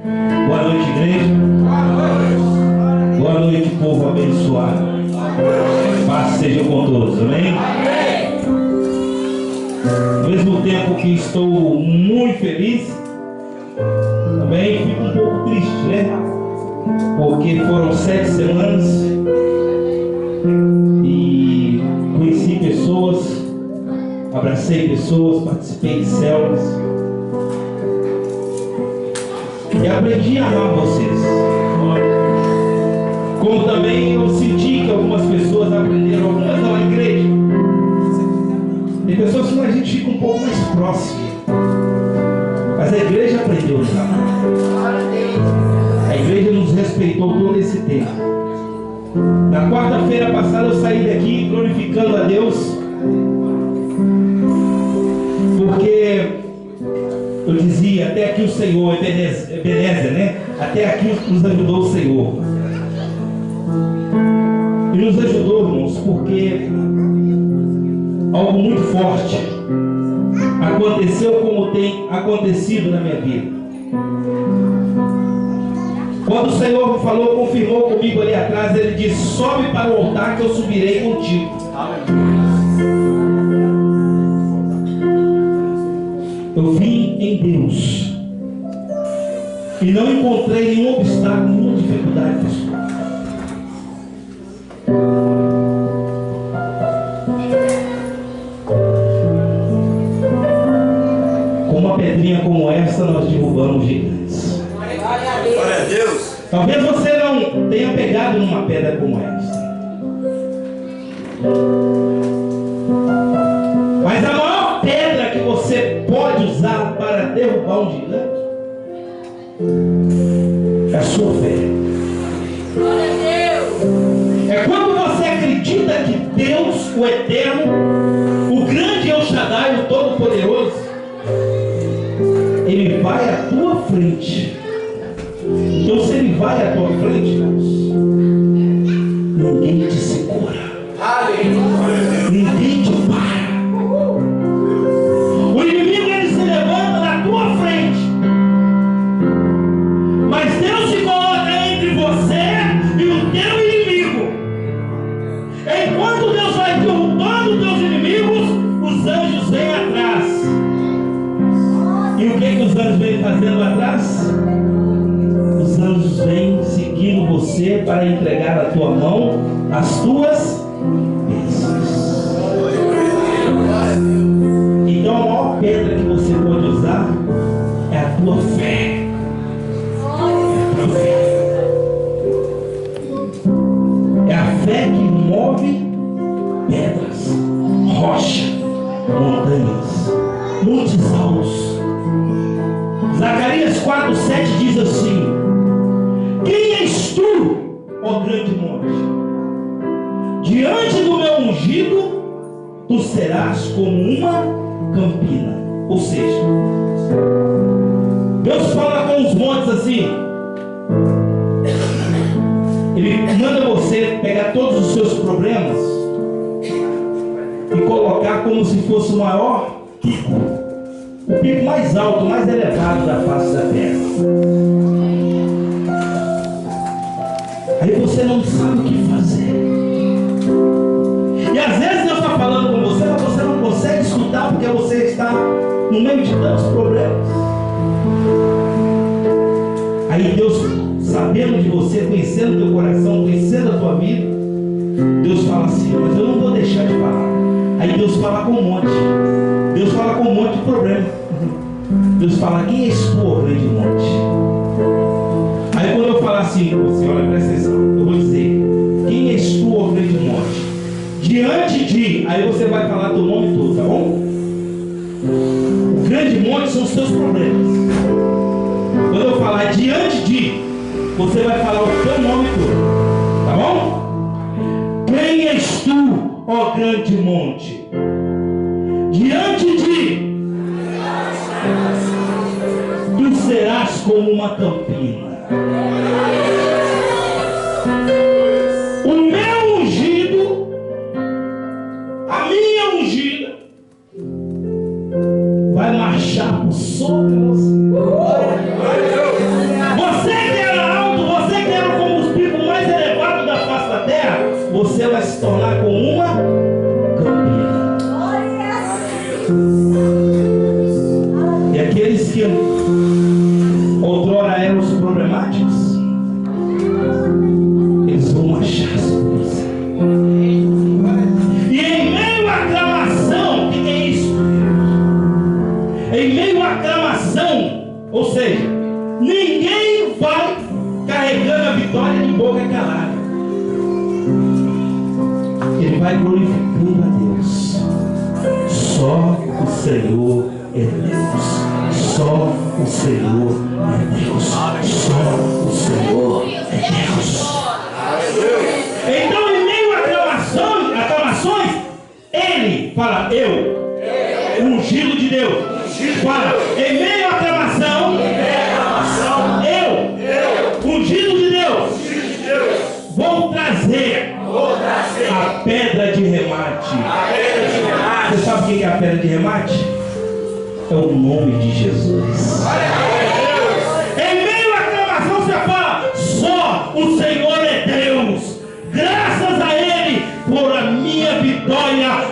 Boa noite, igreja. Boa noite, povo abençoado. Paz seja com todos, amém? Ao mesmo tempo que estou muito feliz, também fico um pouco triste, né? Porque foram 7 semanas e conheci pessoas, abracei pessoas, participei de células e aprendi a amar vocês. Como também eu senti que algumas pessoas aprenderam, algumas não, a igreja. Tem pessoas que a gente fica um pouco mais próximo, mas a igreja aprendeu a nos amar. A igreja nos respeitou todo esse tempo. Na quarta-feira passada eu saí daqui glorificando a Deus, porque eu dizia, até aqui o Senhor, Ebenezer, né? Até aqui nos ajudou o Senhor. E nos ajudou, irmãos, porque algo muito forte aconteceu, como tem acontecido na minha vida. Quando o Senhor falou, confirmou comigo ali atrás, Ele disse: sobe para o altar que eu subirei contigo. Eu vim em Deus e não encontrei nenhum obstáculo, nenhuma dificuldade, pessoal. Com uma pedrinha como essa, nós derrubamos gigantes. Glória a Deus. Talvez você não tenha pegado numa pedra como essa, mas a maior pedra que você pode usar para derrubar um gigante é a sua fé. É quando você acredita que Deus, o Eterno, o grande El Shaddai, o Todo-Poderoso, Ele vai à tua frente. Então, se Ele vai à tua frente, irmãos, ninguém te segura, ninguém te para. O inimigo, ele se levanta na tua frente, mas Deus se coloca entre você e o teu inimigo. Enquanto Deus vai derrubando os teus inimigos, os anjos vêm atrás. E o que os anjos vêm fazendo atrás? Os anjos vêm seguindo você para entregar à tua mão as tuas bênçãos. Então a maior pedra que você pode usar é a tua fé. É a fé que move pedras, rocha, montanhas, montes altos. Zacarias 4:7 diz assim: quem és tu, ó grande monte? Diante do meu ungido, tu serás como uma campina. Ou seja, Deus fala com os montes assim. Ele manda você pegar todos os seus problemas e colocar como se fosse o maior pico, o pico mais alto, mais elevado da face da terra. Aí você não sabe o que fazer. E às vezes Deus está falando com você, mas você não consegue escutar porque você está no meio de tantos problemas. Aí Deus, sabendo de você, conhecendo o teu coração, conhecendo a tua vida, Deus fala assim: mas eu não vou deixar de falar. Aí Deus fala com um monte. Deus fala com um monte de problema. Deus fala: quem és tu, ó grande monte? Aí quando eu falar assim com você, olha, presta atenção, eu vou dizer: quem és tu, ó grande monte? Diante de, aí você vai falar teu nome todo, tá bom? O grande monte são os teus problemas. Quando eu falar diante de, você vai falar o teu nome todo, tá bom? Quem és tu, ó grande monte? Diante de, tu serás como uma campina. O meu ungido, a minha ungida, vai marchar por sobre você. outrora eram os problemáticos, eles vão achar solução. E em meio à aclamação, o que é isso? Em meio à aclamação, ou seja, ninguém vai carregando a vitória de boca calada. Ele vai glorificando a Deus. Só o Senhor é Deus. Só o Senhor é Deus. Só o Senhor é Deus. Então, em meio a aclamações, ele fala, eu, ungido de Deus. Fala, em meio à aclamação, eu, ungido de Deus, vou trazer a pedra de remate. Você sabe o que é a pedra de remate? É o nome de Jesus. Em meio à aclamação você fala, só o Senhor é Deus. Graças a Ele por a minha vitória